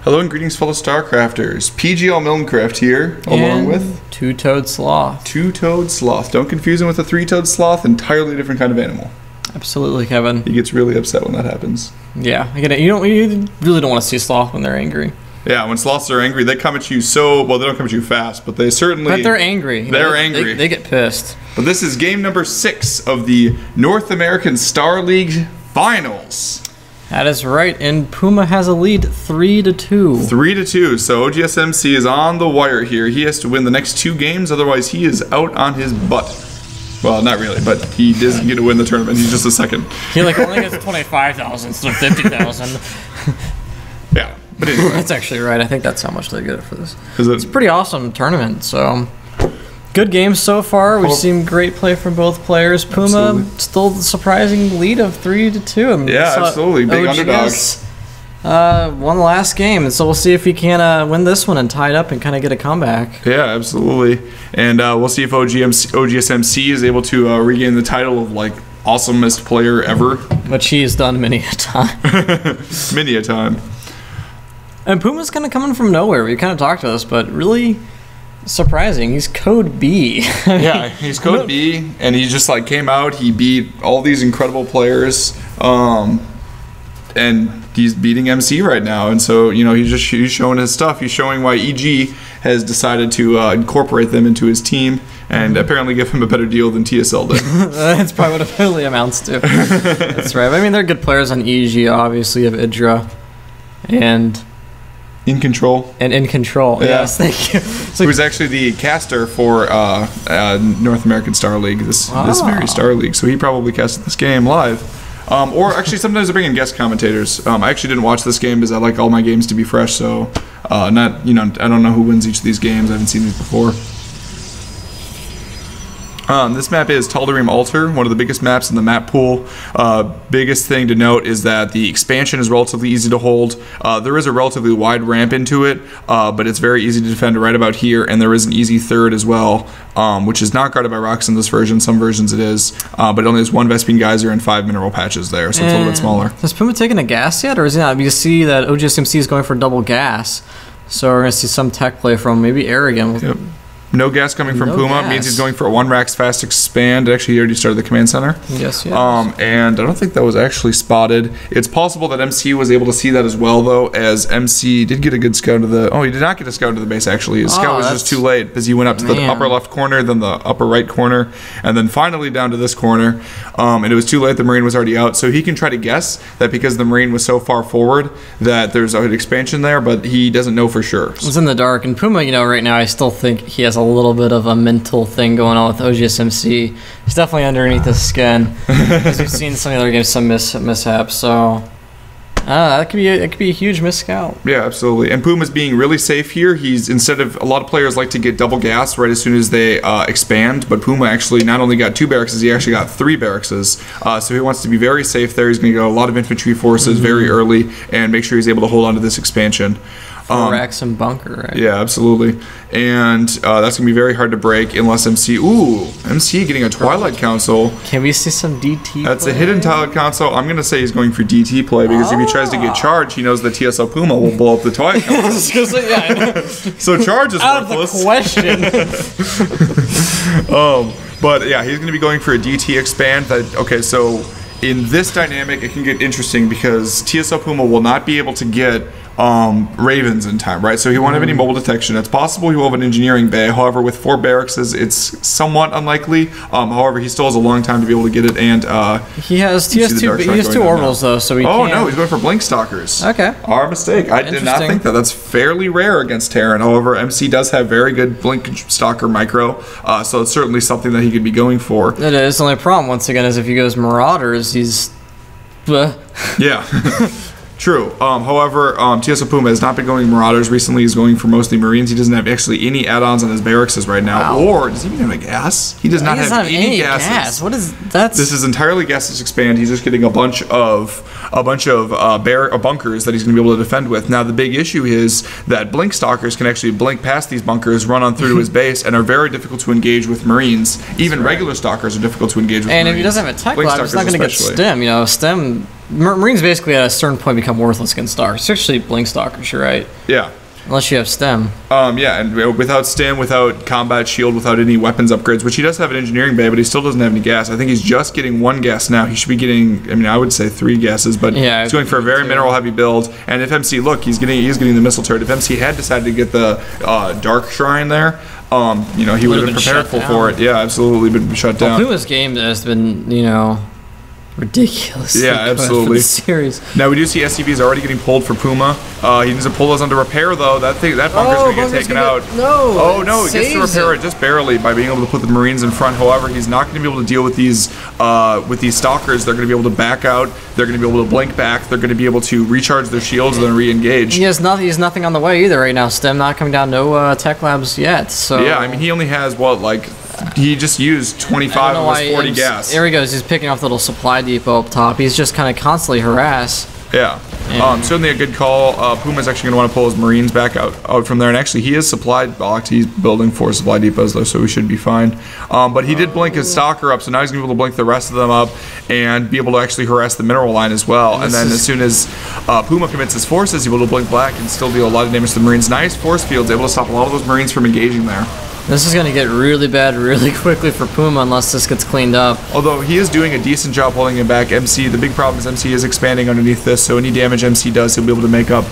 Hello and greetings, fellow StarCrafters. PGL Milncraft here, along with Two-Toed Sloth. Two-Toed Sloth. Don't confuse him with a three-toed sloth, entirely different kind of animal. Absolutely, Kevin. He gets really upset when that happens. Yeah, I get it. You really don't want to see sloth when they're angry. Yeah, when sloths are angry, they come at you so... Well, they don't come at you fast, but they certainly... But they're angry. They're angry. They get pissed. But this is game number 6 of the North American Star League Finals. That is right, and Puma has a lead 3-2. 3-2, so oGsMC is on the wire here. He has to win the next 2 games, otherwise he is out on his butt. Well, not really, but he doesn't get to win the tournament. He's just a second. He only gets 25,000 instead of 50,000. Yeah, but anyway. That's actually right. I think that's how much they get for this. It's a pretty awesome tournament, so... Good games so far. We've seen great play from both players. Puma absolutely. Still the surprising lead of 3-2. Yeah, absolutely. Big underdog. Won the last game, and so we'll see if he can win this one and tie it up and kind of get a comeback. Yeah, absolutely. And we'll see if oGsMC is able to regain the title of awesomest player ever, which he has done many a time. Many a time. And Puma's kind of coming from nowhere. We kind of talked about this, but really surprising. He's code B. Yeah, he's code B, and he just came out. He beat all these incredible players, and he's beating MC right now. And so he's showing his stuff. He's showing why EG has decided to incorporate them into his team and apparently give him a better deal than TSL did. That's probably what it really amounts to. That's right. I mean, they're good players on EG. Obviously, you have Idra and. In Control. And In Control, yeah. Yes, thank you. So who's actually the caster for North American Star League, this very Star League. So he probably casted this game live. Or actually, sometimes they bring in guest commentators. I actually didn't watch this game because I like all my games to be fresh. So, I don't know who wins each of these games. I haven't seen these before. This map is Tal'Darim Altar, one of the biggest maps in the map pool. Biggest thing to note is that the expansion is relatively easy to hold. There is a relatively wide ramp into it, but it's very easy to defend right about here, and there is an easy third as well, which is not guarded by rocks in this version. Some versions it is, but it only has 1 Vespene Geyser and 5 mineral patches there, so it's a little bit smaller. Has Puma taken a gas yet, or is he not? You see that oGsMC is going for double gas, so we're going to see some tech play from maybe Arrogant. Yep. No gas coming from Puma means he's going for a 1 Rax fast expand. Actually, he already started the command center. Yes, yes. And I don't think that was actually spotted. It's possible that MC was able to see that as well, though, as MC did get a good scout to the... Oh, he did not get a scout to the base, actually. His scout was just too late because he went up to the upper left corner, then the upper right corner, and then finally down to this corner. And it was too late. The Marine was already out. So he can try to guess that because the Marine was so far forward that there's an expansion there, but he doesn't know for sure. It's in the dark. And Puma, right now, I still think he has a little bit of a mental thing going on with oGsMC. He's definitely underneath the skin. Because we've seen some of the other games, some mishaps. So that could be a huge miss scout. Yeah, absolutely. And Puma's being really safe here. He's instead of a lot of players like to get double gas right as soon as they expand, but Puma actually not only got 2 barracks, he actually got 3 barracks. So he wants to be very safe there. He's going to get a lot of infantry forces very early and make sure he's able to hold on to this expansion. Racks and bunker, right? Yeah, absolutely. And that's going to be very hard to break unless MC... Ooh, MC getting a Twilight Council. Can we see some DT That's play? A hidden Twilight Council. I'm going to say he's going for DT play because if he tries to get charged, he knows that TSL Puma will blow up the Twilight Council. So charge is out worthless. Of the question. But yeah, he's going to be going for a DT expand. Okay, so in this dynamic, it can get interesting because TSL Puma will not be able to get Ravens in time, right? So he won't have any mobile detection. It's possible he will have an engineering bay. However, with 4 barracks, it's somewhat unlikely. However, he still has a long time to be able to get it. And he has 2 orbitals though, so he can't. No, he's going for Blink Stalkers. Okay, our mistake. I did not think that. That's fairly rare against Terran. However, MC does have very good Blink Stalker micro, so it's certainly something that he could be going for. It is. The only problem once again is if he goes Marauders, he's yeah. True. However, TSL Puma has not been going Marauders recently. He's going for mostly Marines. He doesn't have actually any add-ons on his barracks right now. Wow. Or does he even have a gas? He does not have any gases. Gas. What is that? This is entirely gasless expand. He's just getting a bunch of bunkers that he's going to be able to defend with. Now the big issue is that Blink Stalkers can actually blink past these bunkers, run on through to his base, and are very difficult to engage with Marines. Even regular Stalkers are difficult to engage with Marines. And if he doesn't have a tech lab, he's not going to get stem. Stem Marines basically at a certain point become worthless against Stalkers, especially Blink Stalkers, you're right. Yeah. Unless you have STEM. Yeah, and without STEM, without combat shield, without any weapons upgrades, which he does have an engineering bay, but he still doesn't have any gas. I think he's just getting 1 gas now. He should be getting, I mean, I would say 3 gases, but yeah, he's going for a very mineral heavy build. And if MC, look, he's getting the missile turret. If MC had decided to get the Dark Shrine there, you know, he would have been prepared for it. Yeah, absolutely, been shut down. Puma's game has been, you know, ridiculous. Yeah, absolutely. Series. Now we do see SCVs already getting pulled for Puma. He needs to pull those under repair though. That bunker's gonna get taken out. No. Oh no, he gets to repair it just barely by being able to put the Marines in front. However, he's not gonna be able to deal with these Stalkers. They're gonna be able to back out. They're gonna be able to blink back. They're gonna be able to recharge their shields and then re-engage. He has nothing on the way either right now. STEM not coming down. No tech labs yet. So yeah, I mean he only has what, like, he just used 25 of his 40 gas. There he goes. He's picking off the little supply depot up top. He's just kind of constantly harassed. Yeah. Certainly a good call. Puma's actually going to want to pull his Marines back out from there. And actually, he is supply blocked. He's building 4 supply depots, though, so we should be fine. But he did blink his Stalker up, so now he's going to be able to blink the rest of them up and be able to actually harass the mineral line as well. And then as soon as Puma commits his forces, he's able to blink black and still deal a lot of damage to the Marines. Nice force fields, able to stop a lot of those Marines from engaging there. This is going to get really bad really quickly for Puma unless this gets cleaned up. Although he is doing a decent job holding him back. MC, the big problem is MC is expanding underneath this, so any damage MC does, he'll be able to make up.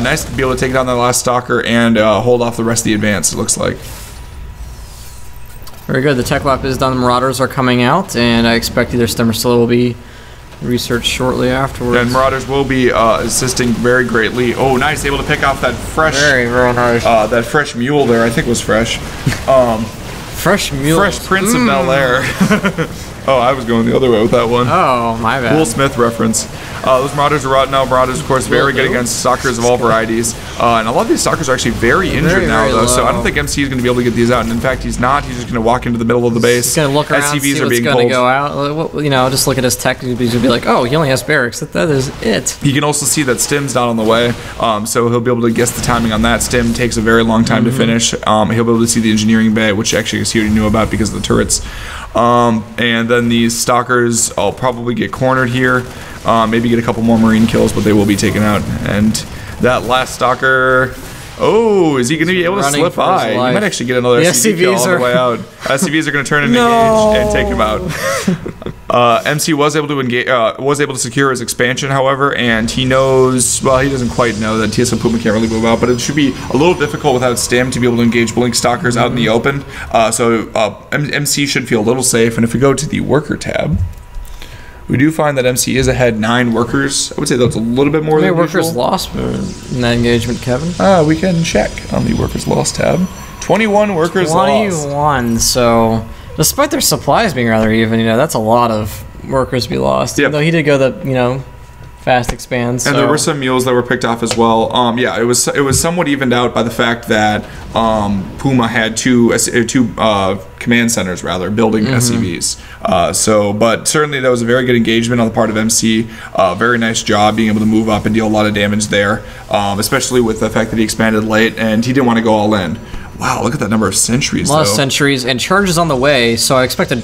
Nice to be able to take down that last Stalker and hold off the rest of the advance, it looks like. Very good. The tech lab is done. The Marauders are coming out, and I expect either STEM or Scylla will be researched shortly afterwards. And Marauders will be assisting very greatly. Oh, nice, able to pick off that fresh, very nice. That fresh mule there. I think was fresh. Fresh mule. Fresh Prince of Bel Air. Oh, I was going the other way with that one. Oh, my bad. Will Smith reference. Those Marauders are out now. Marauders, of course, very good against Stalkers of all varieties. And a lot of these Stalkers are actually very injured now, though. So I don't think MC is going to be able to get these out. And in fact, he's not. He's just going to walk into the middle of the base. He's going to look around, SCVs see are what's being going to pulled. go out. You know, just look at his tech. He's going to be like, oh, he only has barracks. That is it. He can also see that Stim's not on the way. So he'll be able to guess the timing on that. Stim takes a very long time to finish. He'll be able to see the engineering bay, which actually he already knew about because of the turrets. And then these Stalkers, I'll probably get cornered here. Maybe get a couple more Marine kills, but they will be taken out. And that last Stalker, oh, is he going to be able to slip by? He might actually get another SCV kill on the way out. SCVs are going to turn and engage and take him out. MC was able to engage, was able to secure his expansion, however, and he knows, well, he doesn't quite know that TSM Puma can't really move out, but it should be a little difficult without Stim to be able to engage Blink Stalkers out in the open. So MC should feel a little safe. And if we go to the worker tab, we do find that MC is ahead 9 workers. I would say that's a little bit more than usual. How many workers lost in that engagement, Kevin? We can check on the workers lost tab. 21 workers lost. 21, so despite their supplies being rather even, you know, that's a lot of workers to be lost. Even though he did go the, you know, fast expands. And there were some mules that were picked off as well. Yeah, it was somewhat evened out by the fact that Puma had two command centers rather building SCVs. But certainly that was a very good engagement on the part of MC. Very nice job being able to move up and deal a lot of damage there, especially with the fact that he expanded late and he didn't want to go all in. Wow, look at that number of sentries. A lot of sentries and charges on the way. So I expected.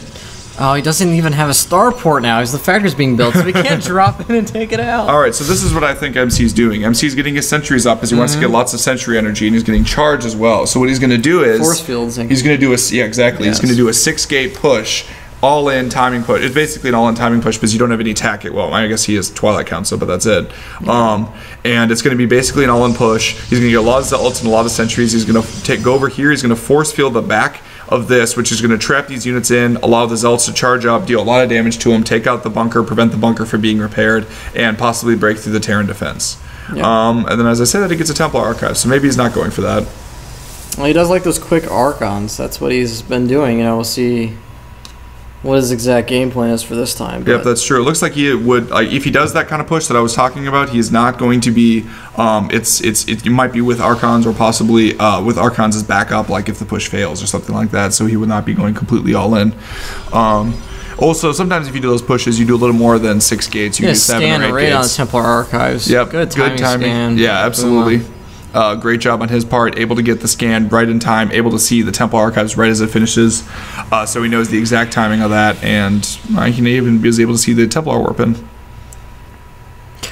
Oh, he doesn't even have a starport now. The factory's being built, so he can't drop in and take it out. All right, so this is what I think MC's doing. MC's getting his sentries up because he wants to get lots of sentry energy, and he's getting charged as well. So what he's going to do is force fields. He's going to do a exactly. Yes. He's going to do a 6-gate push, all-in timing push. It's basically an all-in timing push because you don't have any tack. Well, I guess he has Twilight Council, but that's it. And it's going to be basically an all-in push. He's going to get a lot of zealots and a lot of sentries. He's going to go over here. He's going to force field the back of this, which is going to trap these units in, allow the zealots to charge up, deal a lot of damage to them, take out the bunker, prevent the bunker from being repaired, and possibly break through the Terran defense. Yep. And then, as I said, that he gets a Templar Archive, so maybe he's not going for that. Well, he does like those quick Archons. That's what he's been doing. You know, we'll see what his exact game plan is for this time. Yep, that's true. It looks like he would, if he does that kind of push that I was talking about, he is not going to be, it might be with Archons or possibly with Archons as backup, like if the push fails or something like that, so he would not be going completely all in. Also, sometimes if you do those pushes, you do a little more than 6 gates. You do 7 or 8 right gates. On the Templar Archives. Yep, good timing. Scan. Yeah, absolutely. Great job on his part, able to get the scan right in time, able to see the Templar Archives right as it finishes, so he knows the exact timing of that, and he even was able to see the Templar weapon.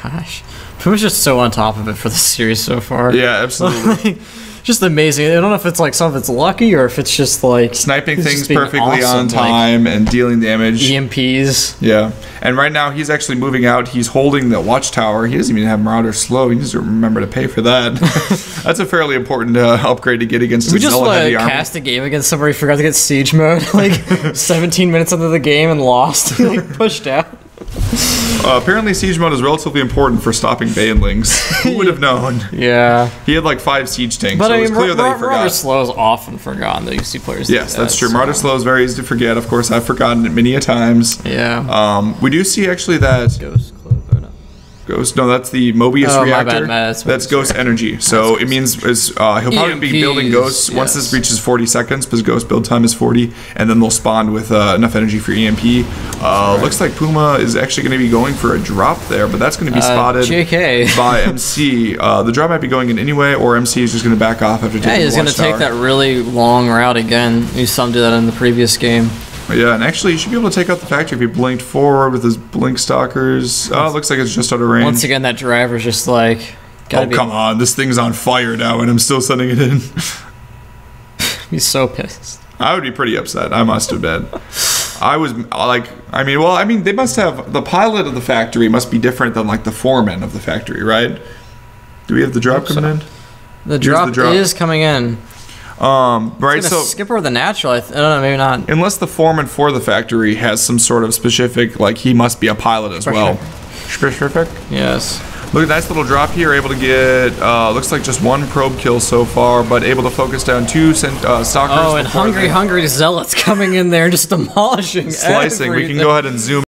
Gosh. Puma's just so on top of it for the series so far. Yeah, absolutely. Just amazing. I don't know if it's like some of it's lucky or if it's just like sniping things perfectly on time and dealing damage. EMPs. Yeah. And right now he's actually moving out. He's holding the watchtower. He doesn't even have Marauder slow. He needs to remember to pay for that. That's a fairly important upgrade to get against. We just cast a game against somebody, forgot to get siege mode like 17 minutes into the game and lost. Like pushed out. Apparently siege mode is relatively important for stopping banelings. Who would have known? Yeah. He had like 5 siege tanks, but so it was clear that he forgot. Marauder slow is often forgotten, though. You see players yes, that's true. So. Marauder slow is very easy to forget. Of course, I've forgotten it many a times. Yeah. We do see actually that... Ghost, no, that's the Mobius reactor. That's Ghost energy. So it means he'll probably be building Ghosts once this reaches 40 seconds, because Ghost build time is 40, and then they'll spawn with enough energy for EMP. Looks like Puma is actually going to be going for a drop there, but that's going to be spotted by MC. The drop might be going in anyway, or MC is just going to back off after taking the watchtower. He's going to take that really long route again. You saw him do that in the previous game. Yeah, and actually, you should be able to take out the factory if he blinked forward with his blink stalkers. Oh, it looks like it's just out of range. Once again, that driver's just like... Oh, come on. This thing's on fire now, and I'm still sending it in. He's so pissed. I would be pretty upset, I must admit. I was like... I mean, they must have... The pilot of the factory must be different than, like, the foreman of the factory, right? Do we have the drop coming in? The drop is coming in. Right, so skip over the natural. I don't know, maybe not. Unless the foreman for the factory has some sort of specific, like he must be a pilot as well. Specific? Yes. Look at nice little drop here. Able to get looks like just 1 probe kill so far, but able to focus down 2 stalkers. Oh, and hungry zealots coming in there and just demolishing. Slicing. Everything. We can go ahead and zoom.